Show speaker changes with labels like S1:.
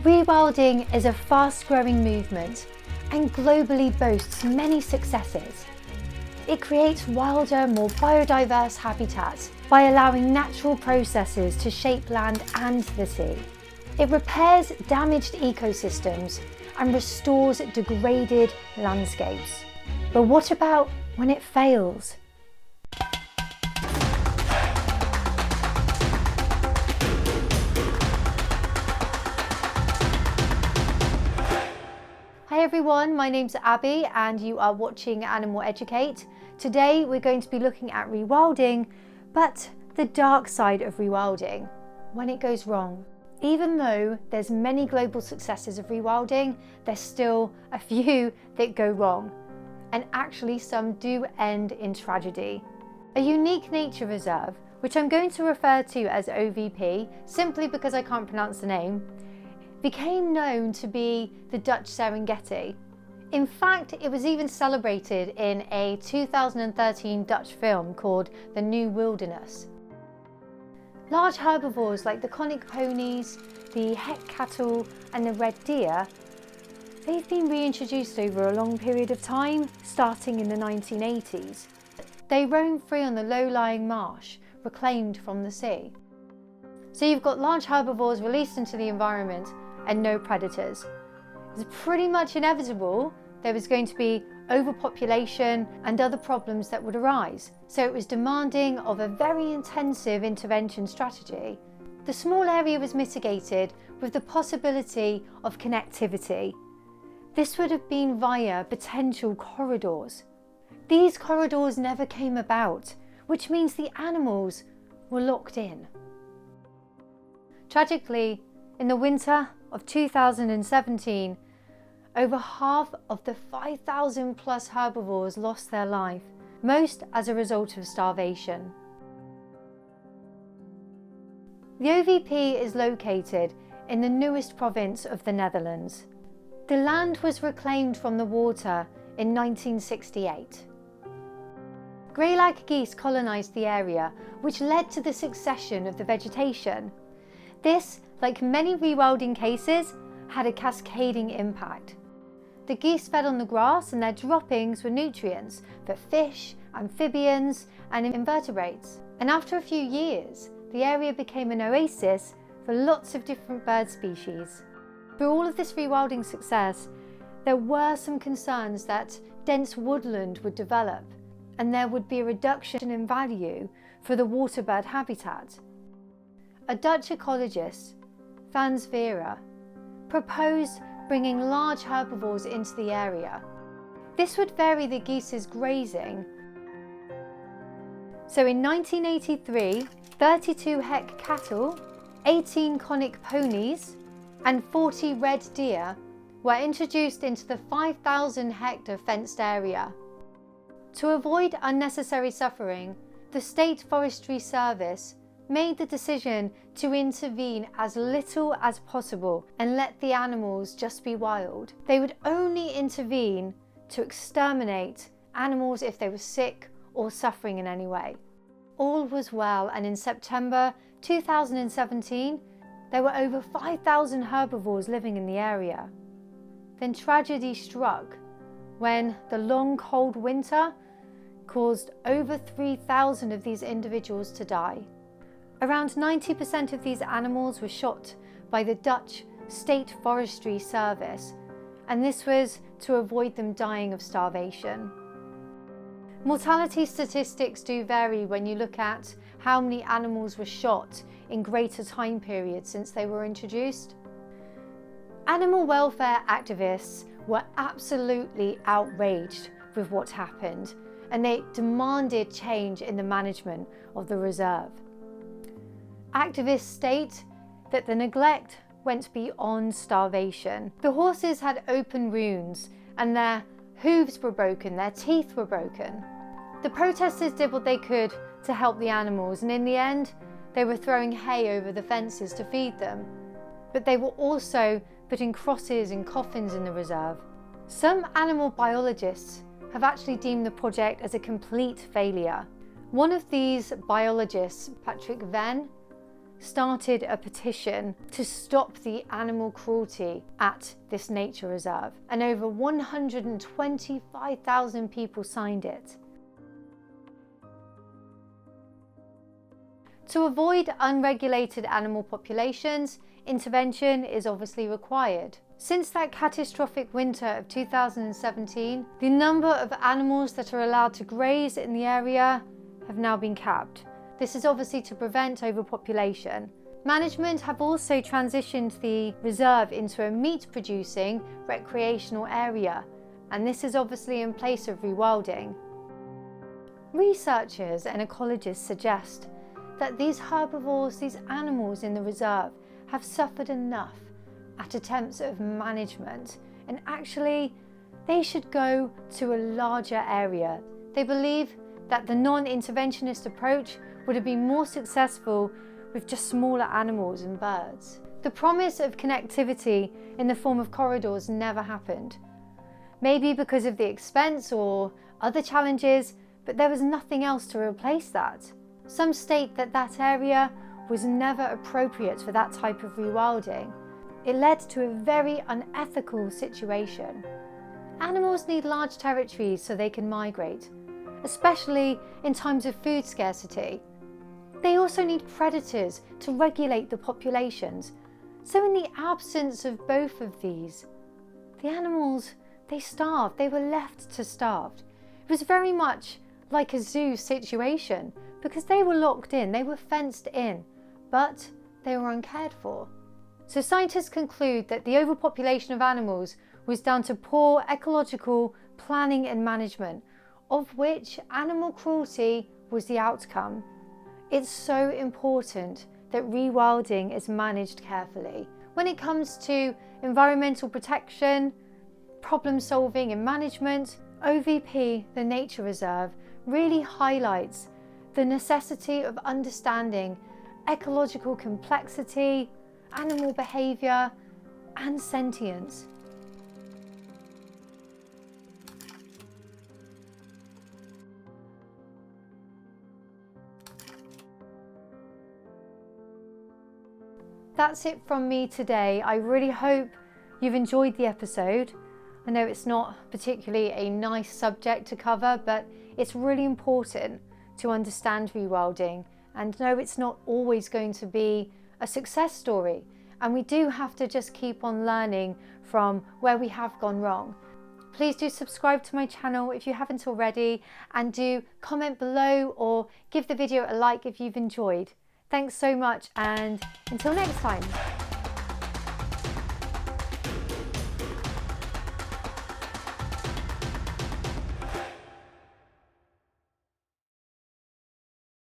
S1: Rewilding is a fast-growing movement and globally boasts many successes. It creates wilder, more biodiverse habitats by allowing natural processes to shape land and the sea. It repairs damaged ecosystems and restores degraded landscapes. But what about when it fails? Hi everyone, my name's Abby and you are watching Animal Educate. Today we're going to be looking at rewilding, but the dark side of rewilding, when it goes wrong. Even though there's many global successes of rewilding, there's still a few that go wrong. And actually some do end in tragedy. A unique nature reserve, which I'm going to refer to as OVP, simply because I can't pronounce the name, became known to be the Dutch Serengeti. In fact, it was even celebrated in a 2013 Dutch film called The New Wilderness. Large herbivores like the konikponies, the heckcattle and the reddeer, they've been reintroduced over a long period of time, starting in the 1980s. They roam free on the low-lying marsh, reclaimed from the sea. So you've got large herbivores released into the environment and no predators. It's pretty much inevitable there was going to be overpopulation and other problems that would arise. So it was demanding of a very intensive intervention strategy. The small area was mitigated with the possibility of connectivity. This would have been via potential corridors. These corridors never came about, which means the animals were locked in. Tragically, in the winter of 2017, over half of the 5,000 plus herbivores lost their life, most as a result of starvation. The OVP is located in the newest province of the Netherlands. The land was reclaimed from the water in 1968. Grey-lag geese colonised the area, which led to the succession of the vegetation. This, like many rewilding cases, had a cascading impact. The geese fed on the grass and their droppings were nutrients for fish, amphibians and invertebrates. And after a few years, the area became an oasis for lots of different bird species. Through all of this rewilding success, there were some concerns that dense woodland would develop and there would be a reduction in value for the waterbird habitat. A Dutch ecologist, Frans Vera, proposed bringing large herbivores into the area. This would vary the geese's grazing. So in 1983, 32 heckcattle, 18 konikponies and 40 reddeer were introduced into the 5,000 hectare fenced area. To avoid unnecessary suffering, the State Forestry Service made the decision to intervene as little as possible and let the animals just be wild. They would only intervene to exterminate animals if they were sick or suffering in any way. All was well, and in September 2017, there were over 5,000 herbivores living in the area. Then tragedy struck when the long cold winter caused over 3,000 of these individuals to die. Around 90% of these animals were shot by the Dutch State Forestry Service, and this was to avoid them dying of starvation. Mortality statistics do vary when you look at how many animals were shot in greater time periods since they were introduced. Animal welfare activists were absolutely outraged with what happened, and they demanded change in the management of the reserve. Activists state that the neglect went beyond starvation. The horses had open wounds and their hooves were broken, their teeth were broken. The protesters did what they could to help the animals, and in the end, they were throwing hay over the fences to feed them. But they were also putting crosses and coffins in the reserve. Some animal biologists have actually deemed the project as a complete failure. One of these biologists, Patrick Venn, started a petition to stop the animal cruelty at this nature reserve, and over 125,000 people signed it. To avoid unregulated animal populations, intervention is obviously required. Since that catastrophic winter of 2017, the number of animals that are allowed to graze in the area have now been capped. This is obviously to prevent overpopulation. Management have also transitioned the reserve into a meat-producing recreational area, and this is obviously in place of rewilding. Researchers and ecologists suggest that these herbivores, these animals in the reserve, have suffered enough at attempts of management, and actually they should go to a larger area. They believe that the non-interventionist approach would have been more successful with just smaller animals and birds. The promise of connectivity in the form of corridors never happened. Maybe because of the expense or other challenges, but there was nothing else to replace that. Some state that that area was never appropriate for that type of rewilding. It led to a very unethical situation. Animals need large territories so they can migrate, especially in times of food scarcity. They also need predators to regulate the populations. So in the absence of both of these, the animals, they starved. They were left to starve. It was very much like a zoo situation because they were locked in, they were fenced in, but they were uncared for. So scientists conclude that the overpopulation of animals was down to poor ecological planning and management, of which animal cruelty was the outcome. It's so important that rewilding is managed carefully. When it comes to environmental protection, problem solving and management, OVP, the nature reserve, really highlights the necessity of understanding ecological complexity, animal behaviour and sentience. That's it from me today. I really hope you've enjoyed the episode. I know it's not particularly a nice subject to cover, but it's really important to understand rewilding and know it's not always going to be a success story. And we do have to just keep on learning from where we have gone wrong. Please do subscribe to my channel if you haven't already, and do comment below or give the video a like if you've enjoyed. Thanks so much, and until next time.